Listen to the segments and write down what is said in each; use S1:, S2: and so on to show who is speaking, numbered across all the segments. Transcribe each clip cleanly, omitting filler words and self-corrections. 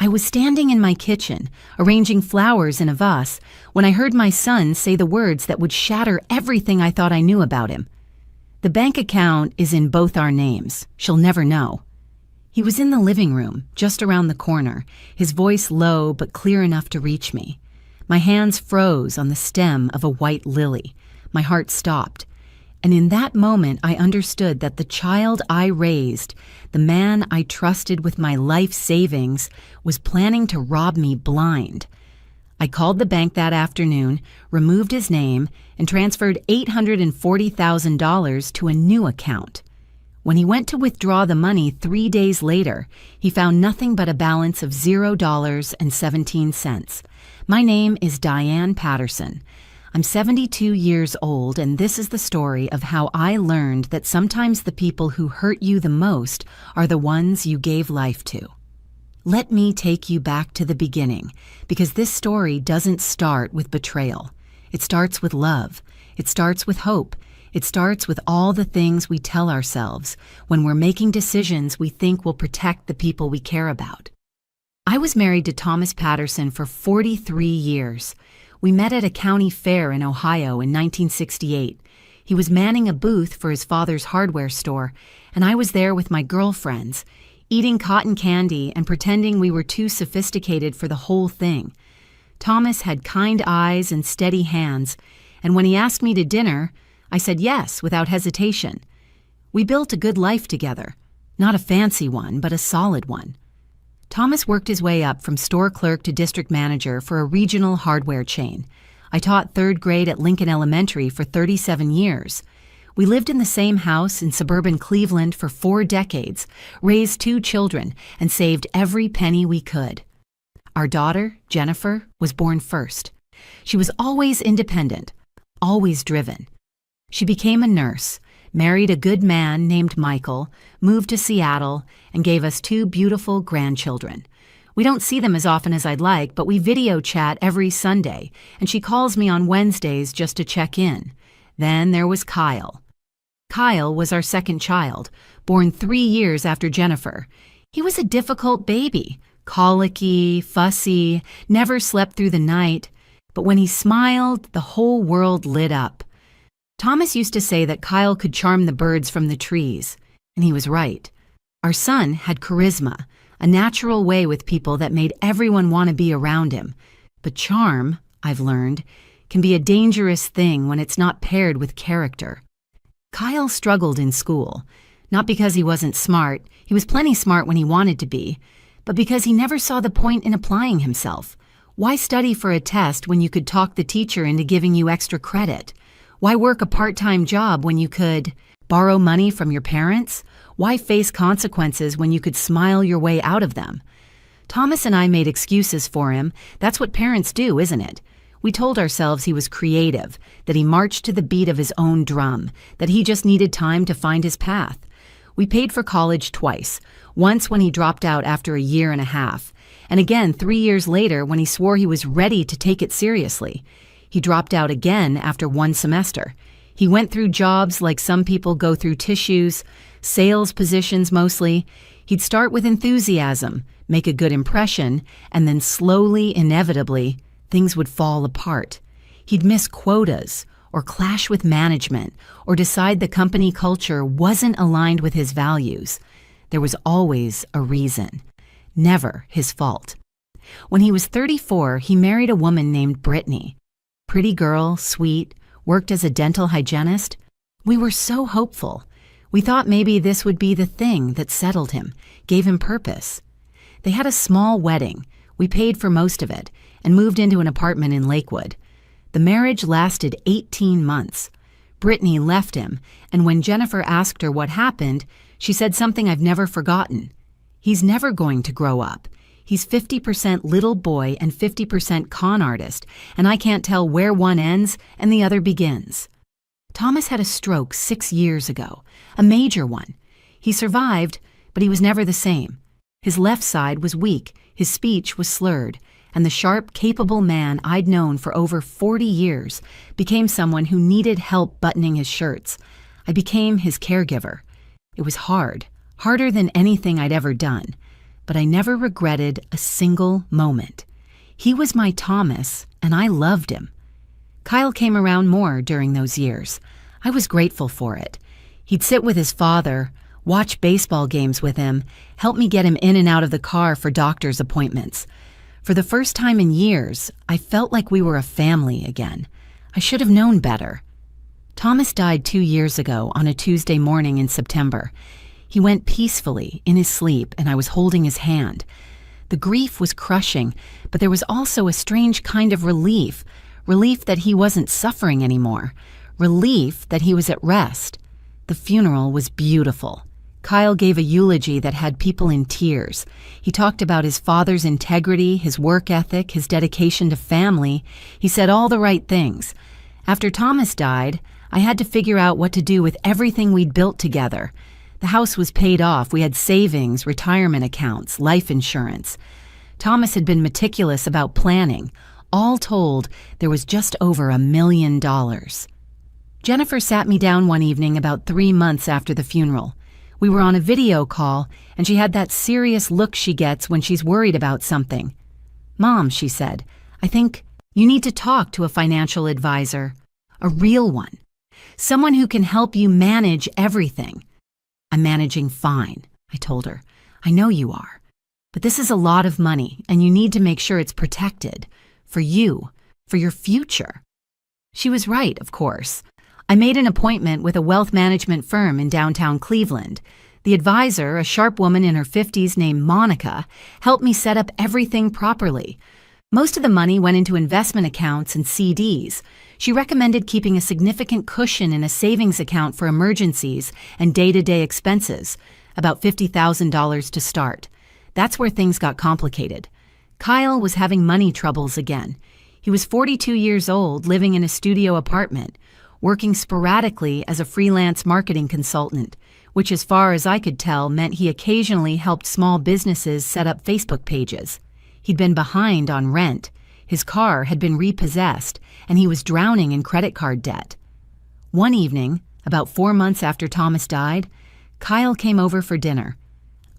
S1: I was standing in my kitchen, arranging flowers in a vase, when I heard my son say the words that would shatter everything I thought I knew about him. "The bank account is in both our names. She'll never know." He was in the living room, just around the corner, his voice low but clear enough to reach me. My hands froze on the stem of a white lily. My heart stopped. And in that moment, I understood that the child I raised, the man I trusted with my life savings, was planning to rob me blind. I called the bank that afternoon, removed his name, and transferred $840,000 to a new account. When he went to withdraw the money 3 days later, he found nothing but a balance of $0.17. My name is Diane Patterson. I'm 72 years old, and this is the story of how I learned that sometimes the people who hurt you the most are the ones you gave life to. Let me take you back to the beginning, because this story doesn't start with betrayal. It starts with love. It starts with hope. It starts with all the things we tell ourselves when we're making decisions we think will protect the people we care about. I was married to Thomas Patterson for 43 years. We met at a county fair in Ohio in 1968. He was manning a booth for his father's hardware store, and I was there with my girlfriends, eating cotton candy and pretending we were too sophisticated for the whole thing. Thomas had kind eyes and steady hands, and when he asked me to dinner, I said yes without hesitation. We built a good life together, not a fancy one, but a solid one. Thomas worked his way up from store clerk to district manager for a regional hardware chain. I taught 3rd grade at Lincoln Elementary for 37 years. We lived in the same house in suburban Cleveland for 4 decades, raised 2 children, and saved every penny we could. Our daughter, Jennifer, was born first. She was always independent, always driven. She became a nurse, married a good man named Michael, moved to Seattle, and gave us 2 beautiful grandchildren. We don't see them as often as I'd like, but we video chat every Sunday, and she calls me on Wednesdays just to check in. Then there was Kyle. Kyle was our second child, born 3 years after Jennifer. He was a difficult baby, colicky, fussy, never slept through the night, but when he smiled, the whole world lit up. Thomas used to say that Kyle could charm the birds from the trees, and he was right. Our son had charisma, a natural way with people that made everyone want to be around him. But charm, I've learned, can be a dangerous thing when it's not paired with character. Kyle struggled in school, not because he wasn't smart, he was plenty smart when he wanted to be, but because he never saw the point in applying himself. Why study for a test when you could talk the teacher into giving you extra credit? Why work a part-time job when you could borrow money from your parents? Why face consequences when you could smile your way out of them? Thomas and I made excuses for him. That's what parents do, isn't it? We told ourselves he was creative, that he marched to the beat of his own drum, that he just needed time to find his path. We paid for college twice, once when he dropped out after a year and a half, and again 3 years later when he swore he was ready to take it seriously. He dropped out again after 1 semester. He went through jobs like some people go through tissues, sales positions mostly. He'd start with enthusiasm, make a good impression, and then slowly, inevitably, things would fall apart. He'd miss quotas, or clash with management, or decide the company culture wasn't aligned with his values. There was always a reason. Never his fault. When he was 34, he married a woman named Brittany. Pretty girl, sweet, worked as a dental hygienist. We were so hopeful. We thought maybe this would be the thing that settled him, gave him purpose. They had a small wedding. We paid for most of it and moved into an apartment in Lakewood. The marriage lasted 18 months. Brittany left him, and when Jennifer asked her what happened, she said something I've never forgotten. He's never going to grow up. He's 50% little boy and 50% con artist, and I can't tell where one ends and the other begins. Thomas had a stroke 6 years ago, a major one. He survived, but he was never the same. His left side was weak, his speech was slurred, and the sharp, capable man I'd known for over 40 years became someone who needed help buttoning his shirts. I became his caregiver. It was hard, harder than anything I'd ever done. but I never regretted a single moment. He was my Thomas, and I loved him. Kyle came around more during those years. I was grateful for it. He'd sit with his father, watch baseball games with him, help me get him in and out of the car for doctor's appointments. For the first time in years, I felt like we were a family again. I should have known better. Thomas died 2 years ago on a Tuesday morning in September. He went peacefully in his sleep, and I was holding his hand. The grief was crushing, but there was also a strange kind of relief that he wasn't suffering anymore, relief that he was at rest. The funeral was beautiful. Kyle gave a eulogy that had people in tears. He talked about his father's integrity, his work ethic, his dedication to family. He said all the right things. After Thomas died, I had to figure out what to do with everything we'd built together. The house was paid off. We had savings, retirement accounts, life insurance. Thomas had been meticulous about planning. All told, there was just over $1 million. Jennifer sat me down one evening about 3 months after the funeral. We were on a video call, and she had that serious look she gets when she's worried about something. "Mom," she said, "I think you need to talk to a financial advisor, a real one, someone who can help you manage everything." "I'm managing fine," I told her. "I know you are. But this is a lot of money, and you need to make sure it's protected. For you, for your future." She was right, of course. I made an appointment with a wealth management firm in downtown Cleveland. The advisor, a sharp woman in her 50s named Monica, helped me set up everything properly. Most of the money went into investment accounts and CDs. She recommended keeping a significant cushion in a savings account for emergencies and day-to-day expenses, about $50,000 to start. That's where things got complicated. Kyle was having money troubles again. He was 42 years old, living in a studio apartment, working sporadically as a freelance marketing consultant, which as far as I could tell meant he occasionally helped small businesses set up Facebook pages. He'd been behind on rent, his car had been repossessed, and he was drowning in credit card debt. One evening, about 4 months after Thomas died, Kyle came over for dinner.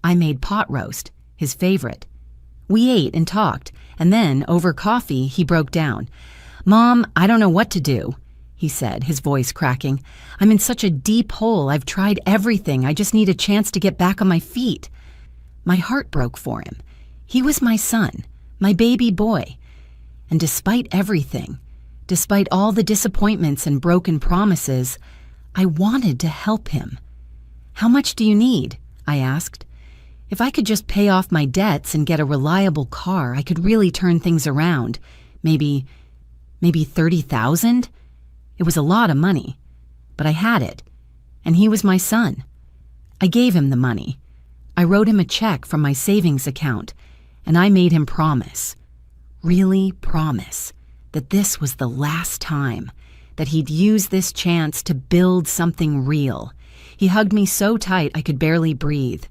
S1: I made pot roast, his favorite. We ate and talked, and then, over coffee, he broke down. "Mom, I don't know what to do," he said, his voice cracking. "I'm in such a deep hole. I've tried everything. I just need a chance to get back on my feet." My heart broke for him. He was my son, my baby boy. And despite everything, despite all the disappointments and broken promises, I wanted to help him. "How much do you need?" I asked. If I could just pay off my debts and get a reliable car, I could really turn things around. Maybe 30,000? It was a lot of money, but I had it, and he was my son. I gave him the money. I wrote him a check from my savings account, and I made him promise, really promise, that this was the last time, that he'd use this chance to build something real. He hugged me so tight I could barely breathe.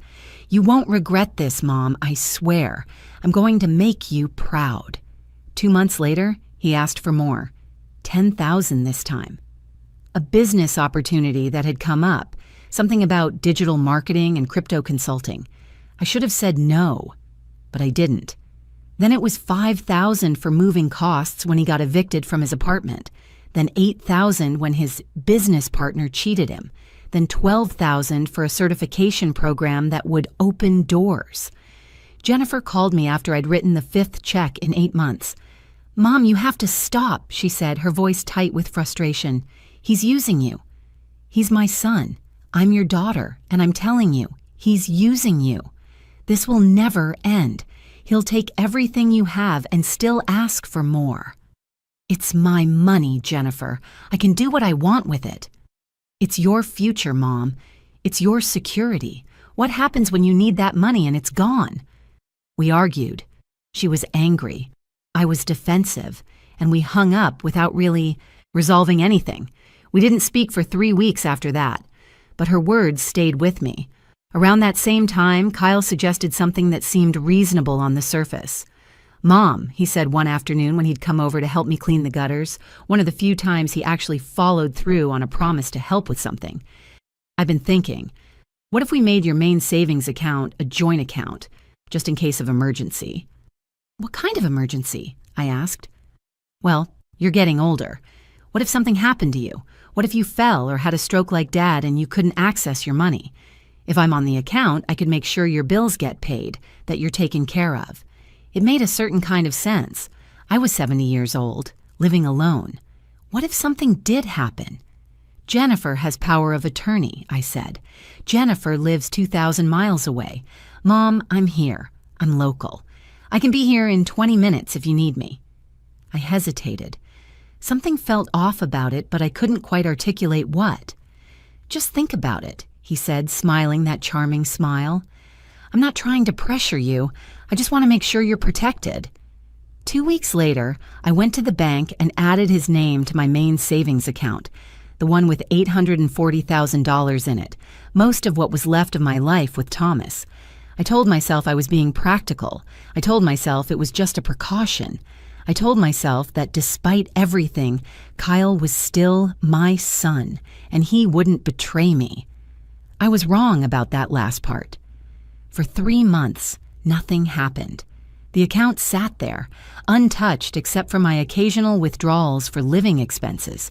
S1: "You won't regret this, Mom, I swear. I'm going to make you proud." 2 months later, he asked for more. 10,000 this time. A business opportunity that had come up, something about digital marketing and crypto consulting. I should have said no, but I didn't. Then it was 5,000 for moving costs when he got evicted from his apartment. Then 8,000 when his business partner cheated him. Then 12,000 for a certification program that would open doors. Jennifer called me after I'd written the 5th check in 8 months. "Mom, you have to stop," she said, her voice tight with frustration. "He's using you. He's my son. I'm your daughter, and I'm telling you, he's using you. This will never end. He'll take everything you have and still ask for more." "It's my money, Jennifer. I can do what I want with it." "It's your future, Mom. It's your security. What happens when you need that money and it's gone?" We argued. She was angry. I was defensive, and we hung up without really resolving anything. We didn't speak for 3 weeks after that, but her words stayed with me. Around that same time, Kyle suggested something that seemed reasonable on the surface. "Mom," he said one afternoon when he'd come over to help me clean the gutters, one of the few times he actually followed through on a promise to help with something. "I've been thinking, what if we made your main savings account a joint account? just in case of emergency." "What kind of emergency?" I asked. "Well, you're getting older. What if something happened to you? What if you fell or had a stroke like Dad and you couldn't access your money? If I'm on the account, I could make sure your bills get paid, that you're taken care of." It made a certain kind of sense. I was 70 years old, living alone. What if something did happen? "Jennifer has power of attorney," I said. "Jennifer lives 2,000 miles away. Mom, I'm here. I'm local. I can be here in 20 minutes if you need me." I hesitated. Something felt off about it, but I couldn't quite articulate what. "Just think about it," he said, smiling that charming smile. "I'm not trying to pressure you. I just want to make sure you're protected." 2 weeks later, I went to the bank and added his name to my main savings account, the one with $840,000 in it, most of what was left of my life with Thomas. I told myself I was being practical. I told myself it was just a precaution. I told myself that despite everything, Kyle was still my son, and he wouldn't betray me. I was wrong about that last part. For 3 months, nothing happened. The account sat there, untouched except for my occasional withdrawals for living expenses.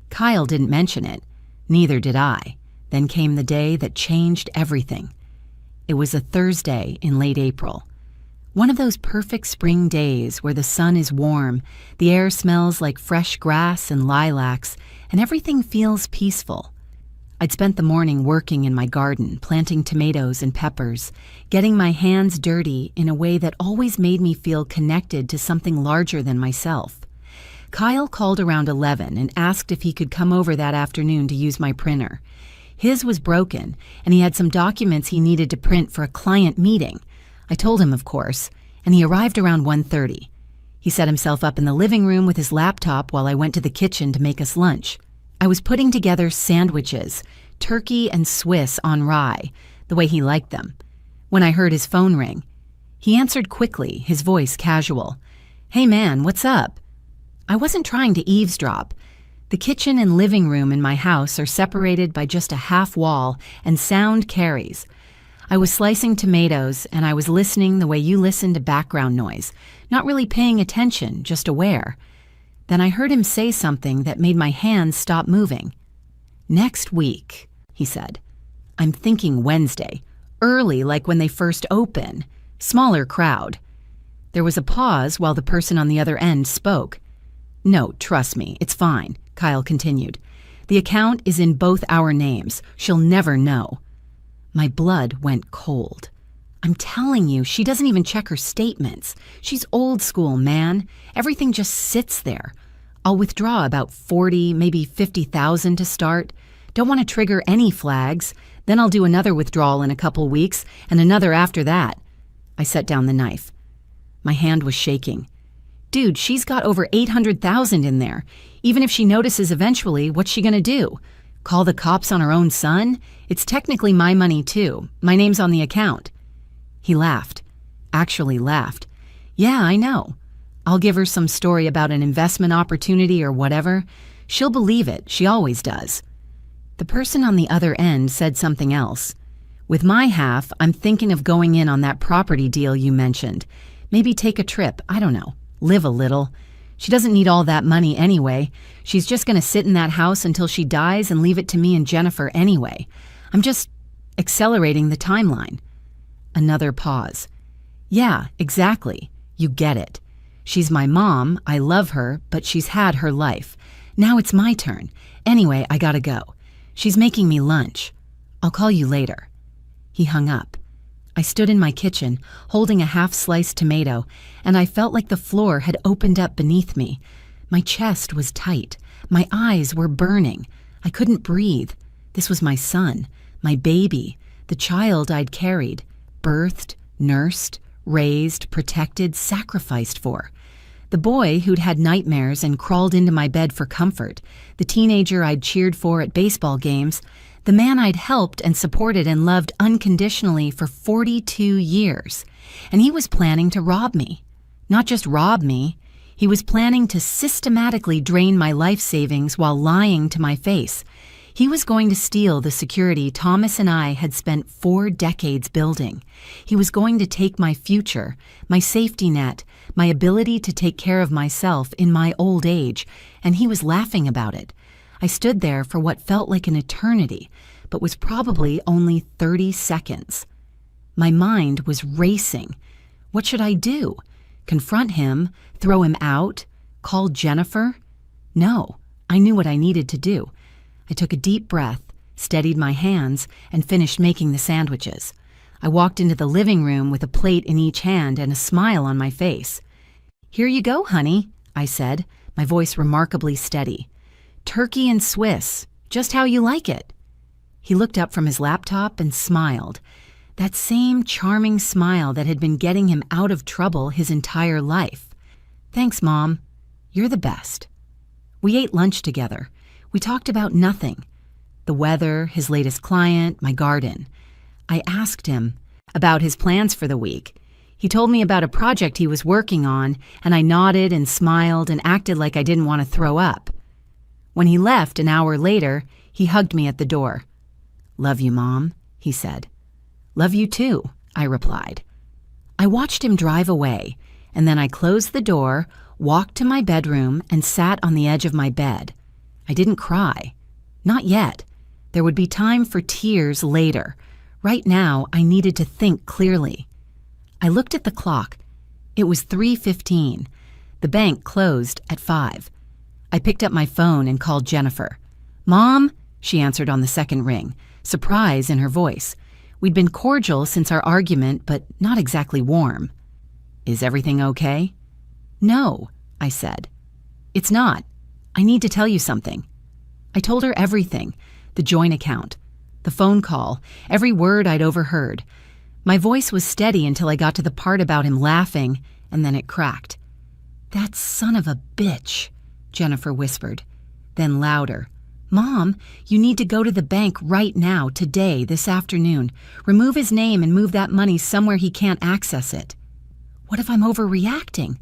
S1: Kyle didn't mention it. Neither did I. Then came the day that changed everything. It was a Thursday in late April. One of those perfect spring days where the sun is warm, the air smells like fresh grass and lilacs, and everything feels peaceful. I'd spent the morning working in my garden, planting tomatoes and peppers, getting my hands dirty in a way that always made me feel connected to something larger than myself. Kyle called around 11 and asked if he could come over that afternoon to use my printer. His was broken, and he had some documents he needed to print for a client meeting. I told him, of course, and he arrived around 1:30. He set himself up in the living room with his laptop while I went to the kitchen to make us lunch. I was putting together sandwiches, turkey and Swiss on rye, the way he liked them, when I heard his phone ring. He answered quickly, his voice casual. "Hey man, what's up?" I wasn't trying to eavesdrop. The kitchen and living room in my house are separated by just a half wall, and sound carries. I was slicing tomatoes, and I was listening the way you listen to background noise, not really paying attention, just aware. Then I heard him say something that made my hands stop moving. "Next week," he said. "I'm thinking Wednesday, early like when they first open, smaller crowd." There was a pause while the person on the other end spoke. "No, trust me, it's fine," Kyle continued. "The account is in both our names. She'll never know." My blood went cold. "I'm telling you, she doesn't even check her statements. She's old school, man. Everything just sits there. I'll withdraw about 40, maybe 50,000 to start. Don't want to trigger any flags. Then I'll do another withdrawal in a couple weeks and another after that." I set down the knife. My hand was shaking. "Dude, she's got over 800,000 in there. Even if she notices eventually, what's she gonna do? Call the cops on her own son? It's technically my money too. My name's on the account." He laughed. Actually laughed. "Yeah, I know. I'll give her some story about an investment opportunity or whatever. She'll believe it. She always does." The person on the other end said something else. "With my half, I'm thinking of going in on that property deal you mentioned. Maybe take a trip, I don't know, live a little. She doesn't need all that money anyway. She's just going to sit in that house until she dies and leave it to me and Jennifer anyway. I'm just accelerating the timeline." Another pause. "Yeah, exactly. You get it. She's my mom, I love her, but she's had her life. Now it's my turn. Anyway, I gotta go. She's making me lunch. I'll call you later." He hung up. I stood in my kitchen, holding a half-sliced tomato, and I felt like the floor had opened up beneath me. My chest was tight. My eyes were burning. I couldn't breathe. This was my son, my baby, the child I'd carried, birthed, nursed, raised, protected, sacrificed for. The boy who'd had nightmares and crawled into my bed for comfort, the teenager I'd cheered for at baseball games, the man I'd helped and supported and loved unconditionally for 42 years. And he was planning to rob me. Not just rob me, he was planning to systematically drain my life savings while lying to my face. He was going to steal the security Thomas and I had spent 4 decades building. He was going to take my future, my safety net, my ability to take care of myself in my old age, and he was laughing about it. I stood there for what felt like an eternity, but was probably only 30 seconds. My mind was racing. What should I do? Confront him? Throw him out? Call Jennifer? No, I knew what I needed to do. I took a deep breath, steadied my hands, and finished making the sandwiches. I walked into the living room with a plate in each hand and a smile on my face. "Here you go, honey," I said, my voice remarkably steady. "Turkey and Swiss, just how you like it." He looked up from his laptop and smiled. That same charming smile that had been getting him out of trouble his entire life. "Thanks, Mom. You're the best." We ate lunch together. We talked about nothing. The weather, his latest client, my garden. I asked him about his plans for the week. He told me about a project he was working on, and I nodded and smiled and acted like I didn't want to throw up. When he left an hour later, he hugged me at the door. "Love you, Mom," he said. "Love you too," I replied. I watched him drive away, and then I closed the door, walked to my bedroom, and sat on the edge of my bed. I didn't cry. Not yet. There would be time for tears later. Right now, I needed to think clearly. I looked at the clock. It was 3:15. The bank closed at 5. I picked up my phone and called Jennifer. "Mom," she answered on the second ring, surprise in her voice. We'd been cordial since our argument, but not exactly warm. "Is everything okay?" "No," I said. "It's not. I need to tell you something." I told her everything, the joint account, the phone call, every word I'd overheard. My voice was steady until I got to the part about him laughing, and then it cracked. "That son of a bitch," Jennifer whispered. Then louder, "Mom, you need to go to the bank right now, today, this afternoon. Remove his name and move that money somewhere he can't access it." What if I'm overreacting?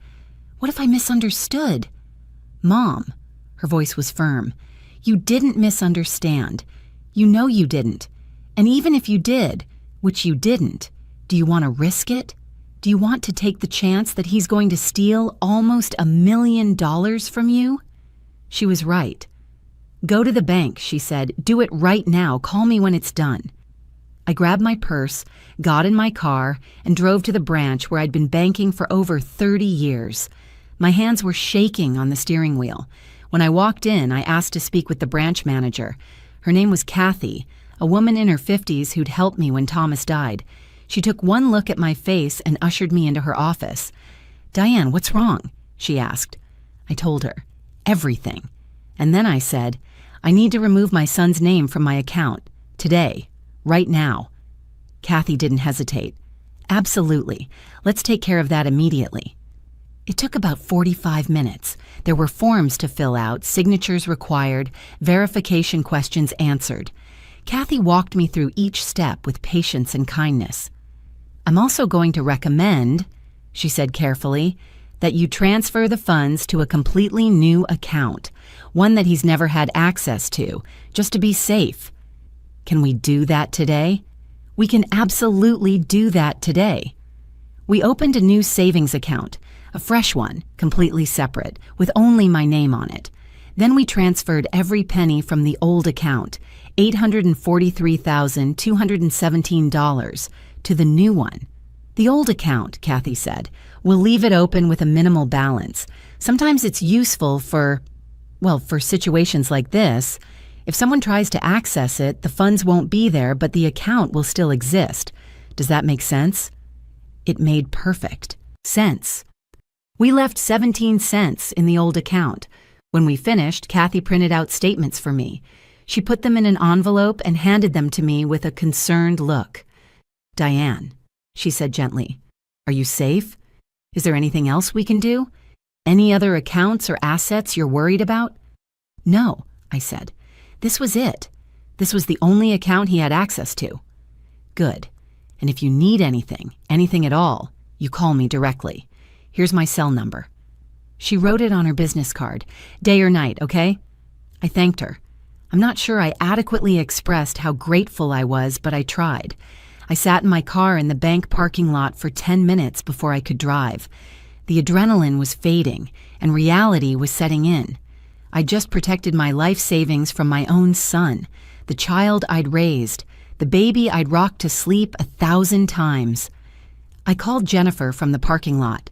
S1: What if I misunderstood? "Mom," her voice was firm, "you didn't misunderstand. You know you didn't. And even if you did, which you didn't, do you want to risk it? Do you want to take the chance that he's going to steal almost $1 million from you?" She was right. "Go to the bank," she said. "Do it right now. Call me when it's done." I grabbed my purse, got in my car, and drove to the branch where I'd been banking for over 30 years. My hands were shaking on the steering wheel. When I walked in, I asked to speak with the branch manager. Her name was Kathy, a woman in her 50s who'd helped me when Thomas died. She took one look at my face and ushered me into her office. "Diane, what's wrong?" she asked. I told her. Everything. And then I said, "I need to remove my son's name from my account. Today. Right now." Kathy didn't hesitate. "Absolutely. Let's take care of that immediately." It took about 45 minutes. There were forms to fill out, signatures required, verification questions answered. Kathy walked me through each step with patience and kindness. "I'm also going to recommend," she said carefully, "that you transfer the funds to a completely new account, one that he's never had access to, just to be safe." "Can we do that today?" "We can absolutely do that today." We opened a new savings account, a fresh one, completely separate, with only my name on it. Then we transferred every penny from the old account, $843,217, to the new one. "The old account," Kathy said, "we'll leave it open with a minimal balance. Sometimes it's useful for situations like this. If someone tries to access it, the funds won't be there, but the account will still exist. Does that make sense?" It made perfect sense. We left 17 cents in the old account. When we finished, Kathy printed out statements for me. She put them in an envelope and handed them to me with a concerned look. "Diane," she said gently, "are you safe? Is there anything else we can do? Any other accounts or assets you're worried about?" "No," I said. "This was it. This was the only account he had access to." "Good. And if you need anything at all, you call me directly. Here's my cell number." She wrote it on her business card. "Day or night, okay?" I thanked her. I'm not sure I adequately expressed how grateful I was, but I tried. I sat in my car in the bank parking lot for 10 minutes before I could drive. The adrenaline was fading, and reality was setting in. I just protected my life savings from my own son, the child I'd raised, the baby I'd rocked to sleep 1,000 times. I called Jennifer from the parking lot.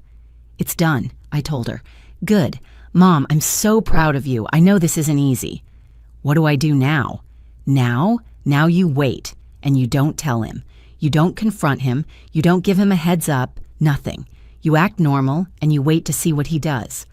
S1: "It's done," I told her. "Good. Mom, I'm so proud of you. I know this isn't easy." "What do I do now?" Now you wait, and you don't tell him. You don't confront him. You don't give him a heads up. Nothing. You act normal, and you wait to see what he does."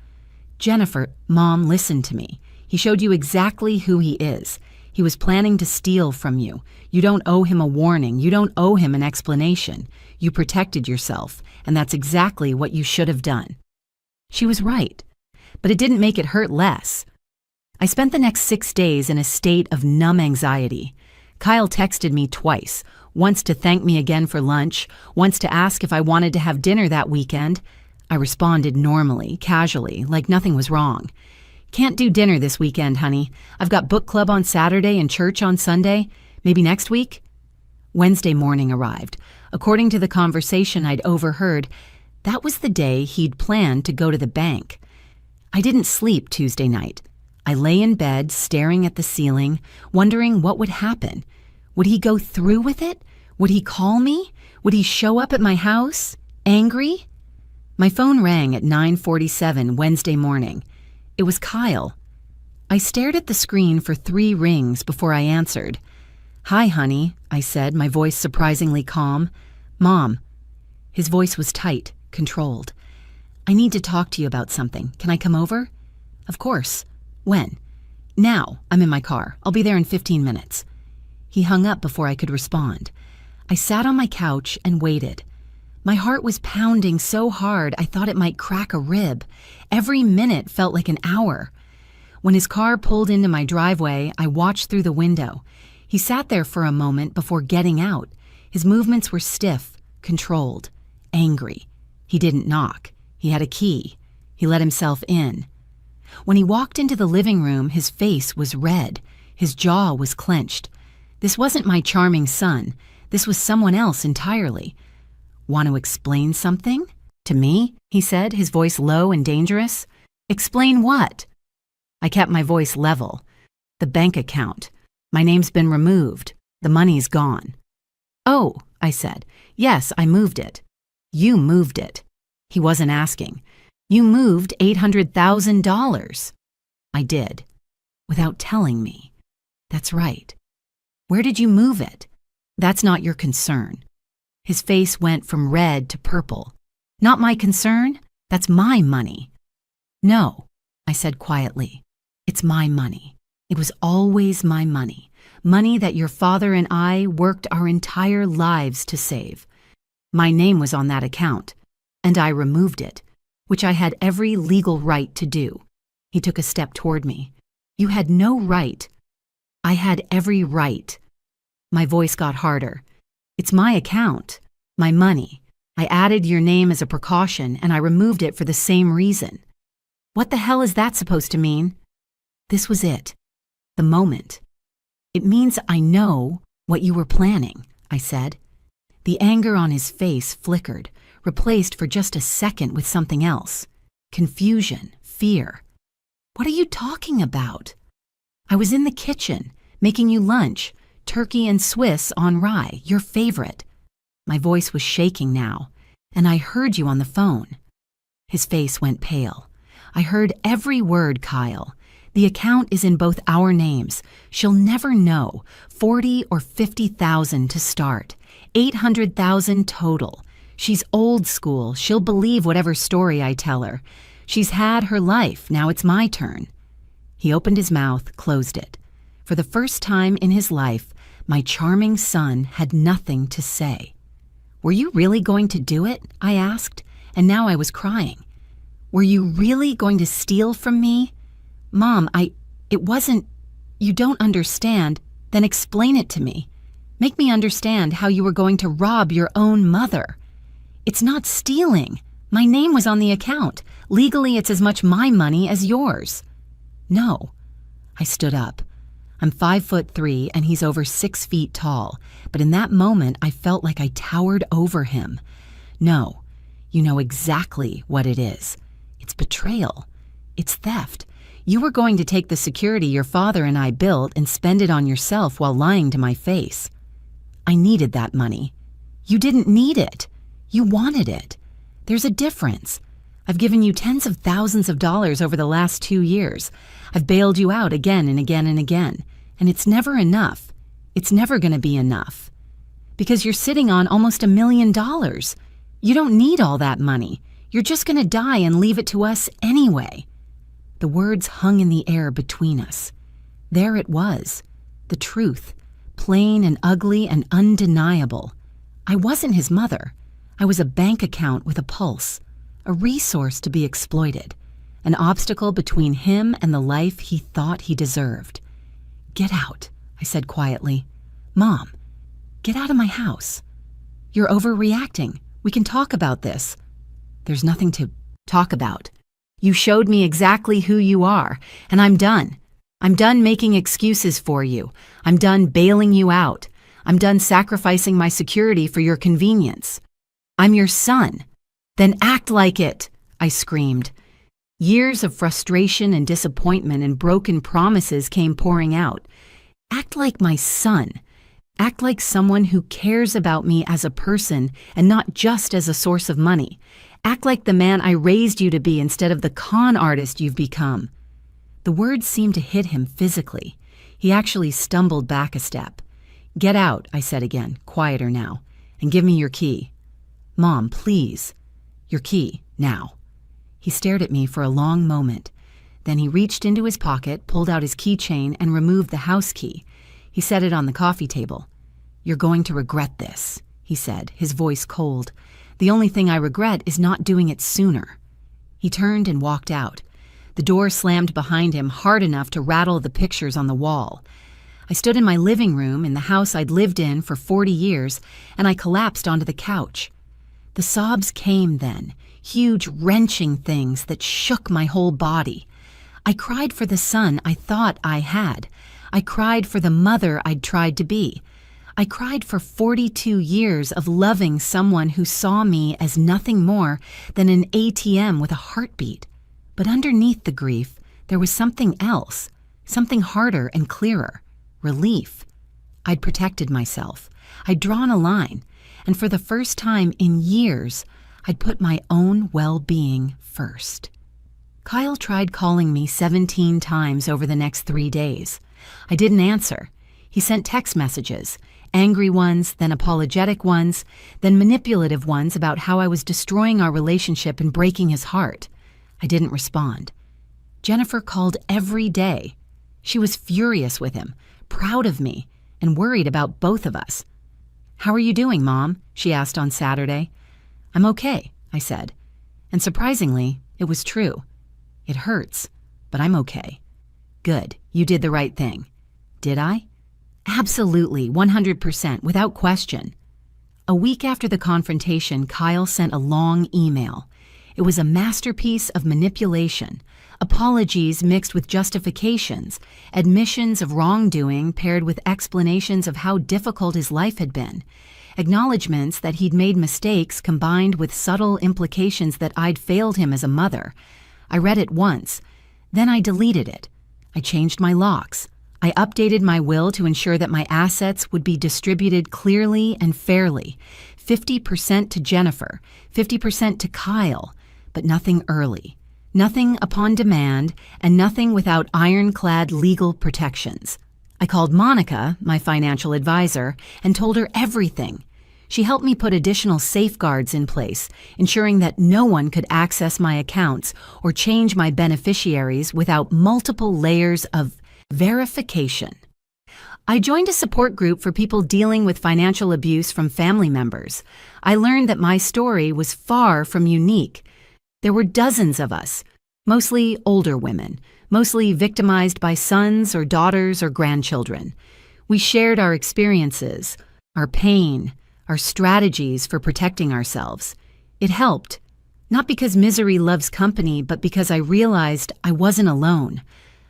S1: "Jennifer, Mom, listen to me. He showed you exactly who he is. He was planning to steal from you. You don't owe him a warning. You don't owe him an explanation. You protected yourself, and that's exactly what you should have done." She was right, but it didn't make it hurt less. I spent the next 6 days in a state of numb anxiety. Kyle texted me twice, once to thank me again for lunch, once to ask if I wanted to have dinner that weekend. I responded normally, casually, like nothing was wrong. "Can't do dinner this weekend, honey. I've got book club on Saturday and church on Sunday. Maybe next week?" Wednesday morning arrived. According to the conversation I'd overheard, that was the day he'd planned to go to the bank. I didn't sleep Tuesday night. I lay in bed, staring at the ceiling, wondering what would happen. Would he go through with it? Would he call me? Would he show up at my house? Angry? My phone rang at 9:47 Wednesday morning. It was Kyle. I stared at the screen for 3 rings before I answered. "Hi, honey," I said, my voice surprisingly calm. "Mom." His voice was tight, controlled. "I need to talk to you about something. Can I come over?" "Of course. When?" "Now. I'm in my car. I'll be there in 15 minutes. He hung up before I could respond. I sat on my couch and waited. My heart was pounding so hard I thought it might crack a rib. Every minute felt like an hour. When his car pulled into my driveway, I watched through the window. He sat there for a moment before getting out. His movements were stiff, controlled, angry. He didn't knock. He had a key. He let himself in. When he walked into the living room, his face was red. His jaw was clenched. This wasn't my charming son. This was someone else entirely. "Want to explain something?" "To me?" he said, his voice low and dangerous. "Explain what?" I kept my voice level. "The bank account. My name's been removed. The money's gone." "Oh," I said. "Yes, I moved it." "You moved it." He wasn't asking. "You moved $800,000. I did. Without telling me. "That's right." "Where did you move it?" "That's not your concern." His face went from red to purple. "Not my concern? That's my money." "No," I said quietly. "It's my money. It was always my money. Money that your father and I worked our entire lives to save. My name was on that account, and I removed it, which I had every legal right to do." He took a step toward me. "You had no right." "I had every right." My voice got harder. "It's my account, my money. I added your name as a precaution, and I removed it for the same reason." "What the hell is that supposed to mean?" This was it. The moment. "It means I know what you were planning," I said. The anger on his face flickered, replaced for just a second with something else. Confusion, fear. "What are you talking about?" "I was in the kitchen, making you lunch, turkey and Swiss on rye, your favorite." My voice was shaking now, and I heard you on the phone. His face went pale. "I heard every word, Kyle. The account is in both our names. She'll never know. 40 or 50,000 to start. 800,000 total. She's old school. She'll believe whatever story I tell her. She's had her life. Now it's my turn." He opened his mouth, closed it. For the first time in his life, my charming son had nothing to say. "Were you really going to do it?" I asked, and now I was crying. "Were you really going to steal from me?" "Mom, it wasn't, you don't understand. Then explain it to me. Make me understand how you were going to rob your own mother." "It's not stealing. My name was on the account. Legally, it's as much my money as yours." "No." I stood up. I'm 5'3" and he's over 6 feet tall, but in that moment I felt like I towered over him. No, you know exactly what it is. It's betrayal. It's theft. You were going to take the security your father and I built and spend it on yourself while lying to my face. I needed that money. You didn't need it. You wanted it. There's a difference. I've given you tens of thousands of dollars over the last 2 years. I've bailed you out again and again and again. And it's never enough. It's never going to be enough. Because you're sitting on almost $1 million. You don't need all that money. You're just going to die and leave it to us anyway. The words hung in the air between us. There it was. The truth. Plain and ugly and undeniable. I wasn't his mother. I was a bank account with a pulse. A resource to be exploited. An obstacle between him and the life he thought he deserved. "Get out," I said quietly. "Mom, get out of my house. You're overreacting. We can talk about this." "There's nothing to talk about. You showed me exactly who you are, and I'm done. I'm done making excuses for you. I'm done bailing you out. I'm done sacrificing my security for your convenience. I'm your son." "Then act like it," I screamed. Years of frustration and disappointment and broken promises came pouring out. Act like my son. Act like someone who cares about me as a person and not just as a source of money. Act like the man I raised you to be instead of the con artist you've become. The words seemed to hit him physically. He actually stumbled back a step. "Get out," I said again, quieter now, "and give me your key." "Mom, please. Your key, now." He stared at me for a long moment. Then he reached into his pocket, pulled out his keychain, and removed the house key. He set it on the coffee table. "You're going to regret this," he said, his voice cold. "The only thing I regret is not doing it sooner." He turned and walked out. The door slammed behind him hard enough to rattle the pictures on the wall. I stood in my living room in the house I'd lived in for 40 years, and I collapsed onto the couch. The sobs came then, huge wrenching things that shook my whole body. I cried for the son I thought I had. I cried for the mother I'd tried to be. I cried for 42 years of loving someone who saw me as nothing more than an ATM with a heartbeat. But underneath the grief, there was something else, something harder and clearer. Relief. I'd protected myself. I'd drawn a line. And for the first time in years, I'd put my own well-being first. Kyle tried calling me 17 times over the next 3 days. I didn't answer. He sent text messages, angry ones, then apologetic ones, then manipulative ones about how I was destroying our relationship and breaking his heart. I didn't respond. Jennifer called every day. She was furious with him, proud of me, and worried about both of us. "How are you doing, Mom?" she asked on Saturday. "I'm okay," I said. And surprisingly, it was true. "It hurts, but I'm okay." "Good, you did the right thing." "Did I?" "Absolutely, 100%, without question." A week after the confrontation, Kyle sent a long email. It was a masterpiece of manipulation. Apologies mixed with justifications, admissions of wrongdoing paired with explanations of how difficult his life had been, acknowledgments that he'd made mistakes combined with subtle implications that I'd failed him as a mother. I read it once. Then I deleted it. I changed my locks. I updated my will to ensure that my assets would be distributed clearly and fairly, 50% to Jennifer, 50% to Kyle, but nothing early. Nothing upon demand, and nothing without ironclad legal protections. I called Monica, my financial advisor, and told her everything. She helped me put additional safeguards in place, ensuring that no one could access my accounts or change my beneficiaries without multiple layers of verification. I joined a support group for people dealing with financial abuse from family members. I learned that my story was far from unique. There were dozens of us, mostly older women, mostly victimized by sons or daughters or grandchildren. We shared our experiences, our pain, our strategies for protecting ourselves. It helped, not because misery loves company, but because I realized I wasn't alone.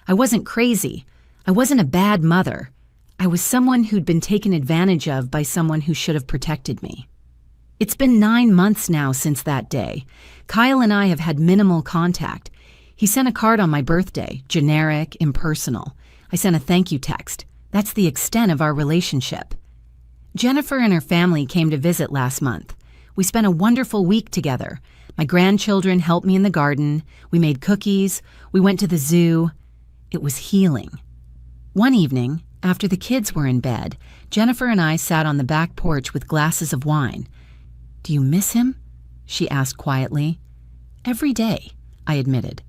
S1: I wasn't crazy. I wasn't a bad mother. I was someone who'd been taken advantage of by someone who should have protected me. It's been 9 months now since that day. Kyle and I have had minimal contact. He sent a card on my birthday, generic, impersonal. I sent a thank you text. That's the extent of our relationship. Jennifer and her family came to visit last month. We spent a wonderful week together. My grandchildren helped me in the garden. We made cookies. We went to the zoo. It was healing. One evening, after the kids were in bed, Jennifer and I sat on the back porch with glasses of wine. "Do you miss him?" she asked quietly. "Every day," I admitted.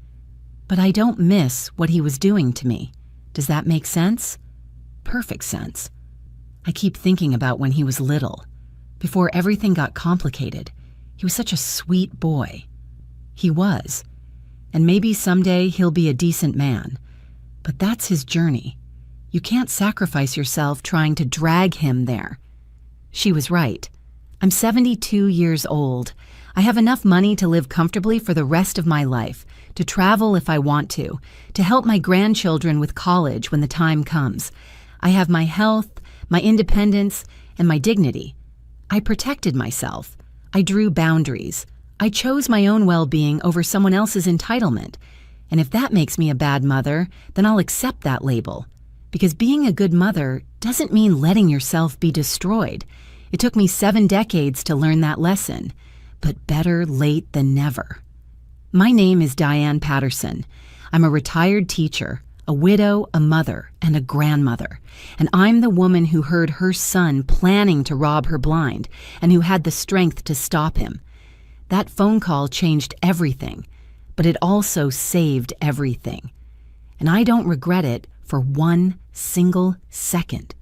S1: "But I don't miss what he was doing to me. Does that make sense?" "Perfect sense. I keep thinking about when he was little, before everything got complicated. He was such a sweet boy." He was. And maybe someday he'll be a decent man. But that's his journey. You can't sacrifice yourself trying to drag him there. She was right. I'm 72 years old. I have enough money to live comfortably for the rest of my life, to travel if I want to help my grandchildren with college when the time comes. I have my health, my independence, and my dignity. I protected myself. I drew boundaries. I chose my own well-being over someone else's entitlement. And if that makes me a bad mother, then I'll accept that label. Because being a good mother doesn't mean letting yourself be destroyed. It took me 7 decades to learn that lesson. But better late than never. My name is Diane Patterson. I'm a retired teacher, a widow, a mother, and a grandmother. And I'm the woman who heard her son planning to rob her blind and who had the strength to stop him. That phone call changed everything, but it also saved everything. And I don't regret it for 1 single second.